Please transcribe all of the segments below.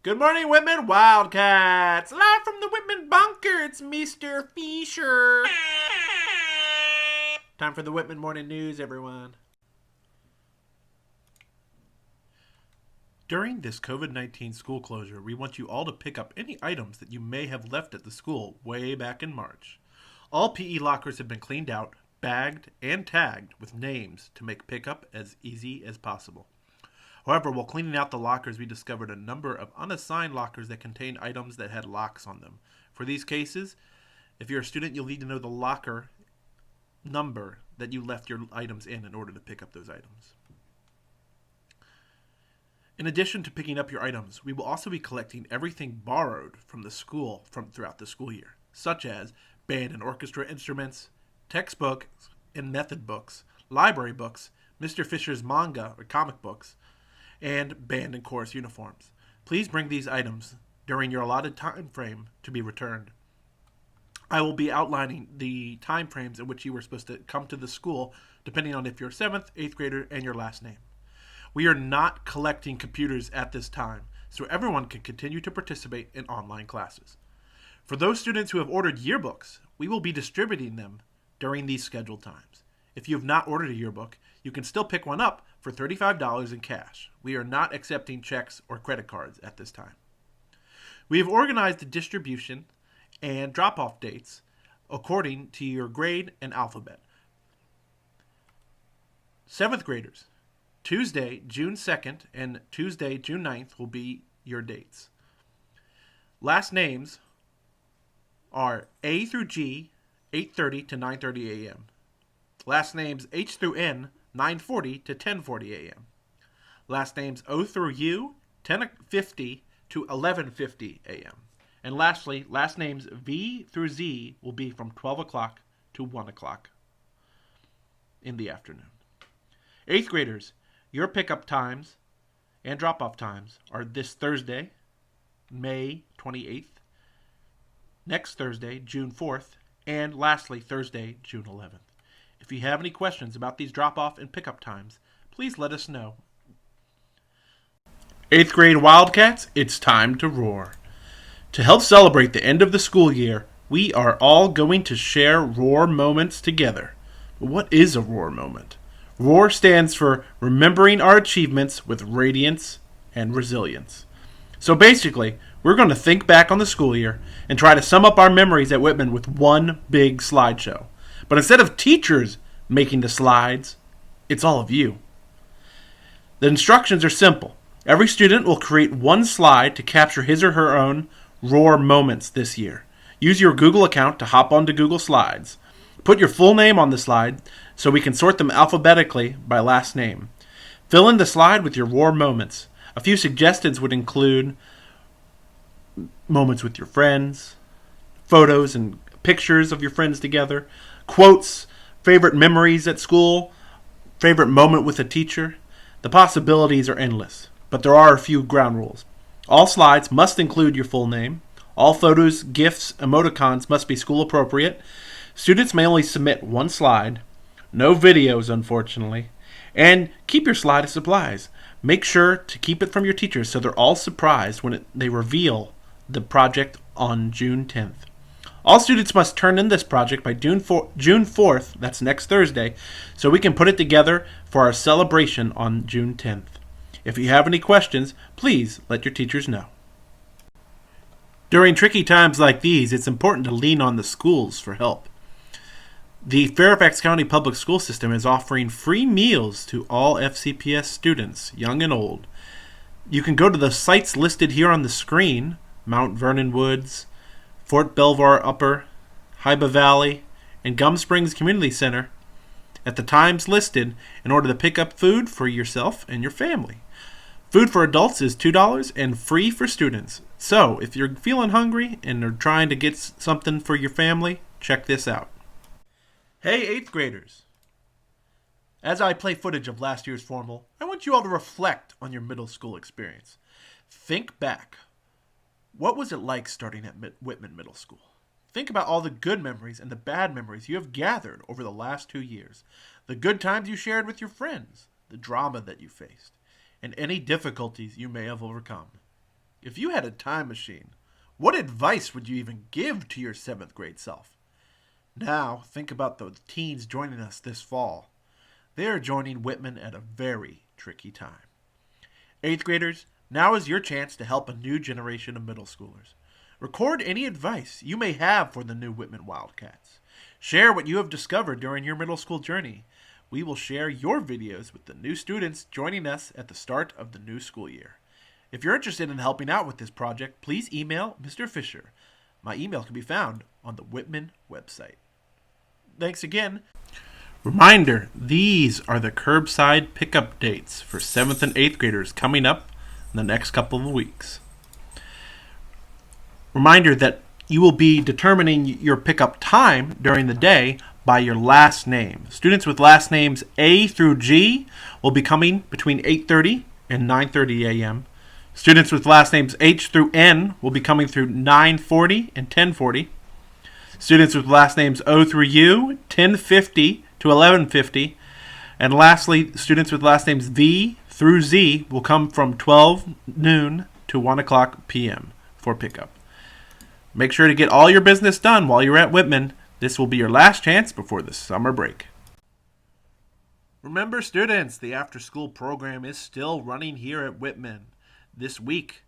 Good morning, Whitman Wildcats! Live from the Whitman bunker, it's Mr. Fisher. Time for the Whitman Morning News, everyone. During this COVID-19 school closure, we want you all to pick up any items that you may have left at the school way back in March. All PE lockers have been cleaned out, bagged, and tagged with names to make pickup as easy as possible. However, while cleaning out the lockers, we discovered a number of unassigned lockers that contained items that had locks on them. For these cases, if you're a student, you'll need to know the locker number that you left your items in order to pick up those items. In addition to picking up your items, we will also be collecting everything borrowed from the school throughout the school year, such as band and orchestra instruments, textbooks and method books, library books, Mr. Fisher's manga or comic books, and band and chorus uniforms. Please bring these items during your allotted time frame to be returned. I will be outlining the time frames in which you were supposed to come to the school, depending on if you're a 7th, 8th grader, and your last name. We are not collecting computers at this time, so everyone can continue to participate in online classes. For those students who have ordered yearbooks, we will be distributing them during these scheduled times. If you have not ordered a yearbook, you can still pick one up for $35 in cash. We are not accepting checks or credit cards at this time. We have organized the distribution and drop-off dates according to your grade and alphabet. 7th graders, Tuesday, June 2nd and Tuesday, June 9th will be your dates. Last names are A through G, 8:30 to 9:30 a.m. Last names H through N, 9:40 to 10:40 a.m. Last names O through U, 10:50 to 11:50 a.m. And lastly, last names V through Z will be from 12 o'clock to 1 o'clock in the afternoon. 8th graders, your pickup times and drop-off times are this Thursday, May 28th, next Thursday, June 4th, and lastly, Thursday, June 11th. If you have any questions about these drop-off and pickup times, please let us know. 8th grade Wildcats, it's time to roar. To help celebrate the end of the school year, we are all going to share roar moments together. But what is a roar moment? ROAR stands for Remembering Our Achievements with Radiance and Resilience. So basically, we're going to think back on the school year and try to sum up our memories at Whitman with one big slideshow. But instead of teachers making the slides, it's all of you. The instructions are simple. Every student will create one slide to capture his or her own ROAR moments this year. Use your Google account to hop onto Google Slides. Put your full name on the slide so we can sort them alphabetically by last name. Fill in the slide with your ROAR moments. A few suggestions would include moments with your friends, photos and pictures of your friends together, quotes, favorite memories at school, favorite moment with a teacher. The possibilities are endless, but there are a few ground rules. All slides must include your full name. All photos, GIFs, emoticons must be school appropriate. Students may only submit one slide. No videos, unfortunately. And keep your slide of supplies. Make sure to keep it from your teachers so they're all surprised when they reveal the project on June 10th. All students must turn in this project by June 4th, that's next Thursday, so we can put it together for our celebration on June 10th. If you have any questions, please let your teachers know. During tricky times like these, it's important to lean on the schools for help. The Fairfax County Public School System is offering free meals to all FCPS students, young and old. You can go to the sites listed here on the screen: Mount Vernon Woods, Fort Belvoir Upper, Hyba Valley, and Gum Springs Community Center at the times listed in order to pick up food for yourself and your family. Food for adults is $2 and free for students. So, if you're feeling hungry and are trying to get something for your family, check this out. Hey, 8th graders. As I play footage of last year's formal, I want you all to reflect on your middle school experience. Think back. What was it like starting at Whitman Middle School? Think about all the good memories and the bad memories you have gathered over the last 2 years. The good times you shared with your friends, the drama that you faced, and any difficulties you may have overcome. If you had a time machine, what advice would you even give to your 7th grade self? Now, think about the teens joining us this fall. They are joining Whitman at a very tricky time. 8th graders, now is your chance to help a new generation of middle schoolers. Record any advice you may have for the new Whitman Wildcats. Share what you have discovered during your middle school journey. We will share your videos with the new students joining us at the start of the new school year. If you're interested in helping out with this project, please email Mr. Fisher. My email can be found on the Whitman website. Thanks again. Reminder, these are the curbside pickup dates for 7th and 8th graders coming up in the next couple of weeks. Reminder that you will be determining your pickup time during the day by your last name. Students with last names A through G will be coming between 8:30 and 9:30 a.m. Students with last names H through N will be coming through 9:40 and 10:40. Students with last names O through U, 10:50 to 11:50. And lastly, students with last names V through Z will come from 12 noon to 1 o'clock p.m. for pickup. Make sure to get all your business done while you're at Whitman. This will be your last chance before the summer break. Remember, students, the after-school program is still running here at Whitman. This week,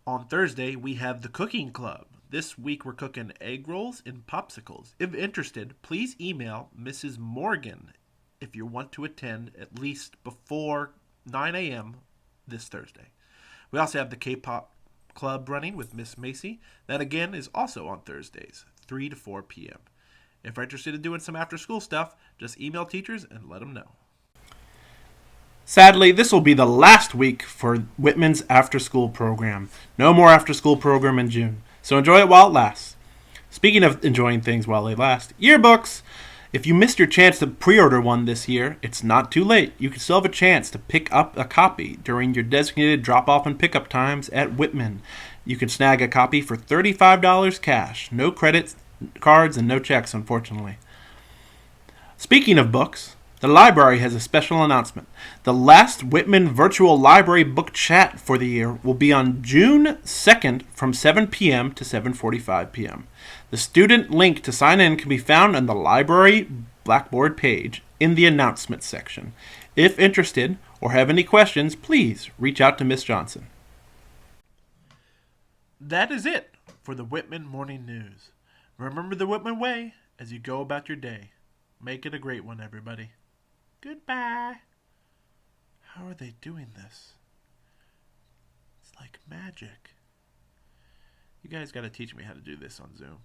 on Thursday, we have the cooking club. This week, we're cooking egg rolls and popsicles. If interested, please email Mrs. Morgan if you want to attend at least before 9 a.m. this Thursday. We also have the K-pop club running with Miss Macy. That, again, is also on Thursdays, 3 to 4 p.m. If you're interested in doing some after-school stuff, just email teachers and let them know. Sadly, this will be the last week for Whitman's after-school program. No more after-school program in June. So enjoy it while it lasts. Speaking of enjoying things while they last, yearbooks! If you missed your chance to pre-order one this year, it's not too late. You can still have a chance to pick up a copy during your designated drop-off and pickup times at Whitman. You can snag a copy for $35 cash. No credit cards and no checks, unfortunately. Speaking of books, the library has a special announcement. The last Whitman Virtual Library Book Chat for the year will be on June 2nd from 7 p.m. to 7:45 p.m. The student link to sign in can be found on the library Blackboard page in the announcements section. If interested or have any questions, please reach out to Miss Johnson. That is it for the Whitman Morning News. Remember the Whitman way as you go about your day. Make it a great one, everybody. Goodbye. How are they doing this? It's like magic. You guys got to teach me how to do this on Zoom.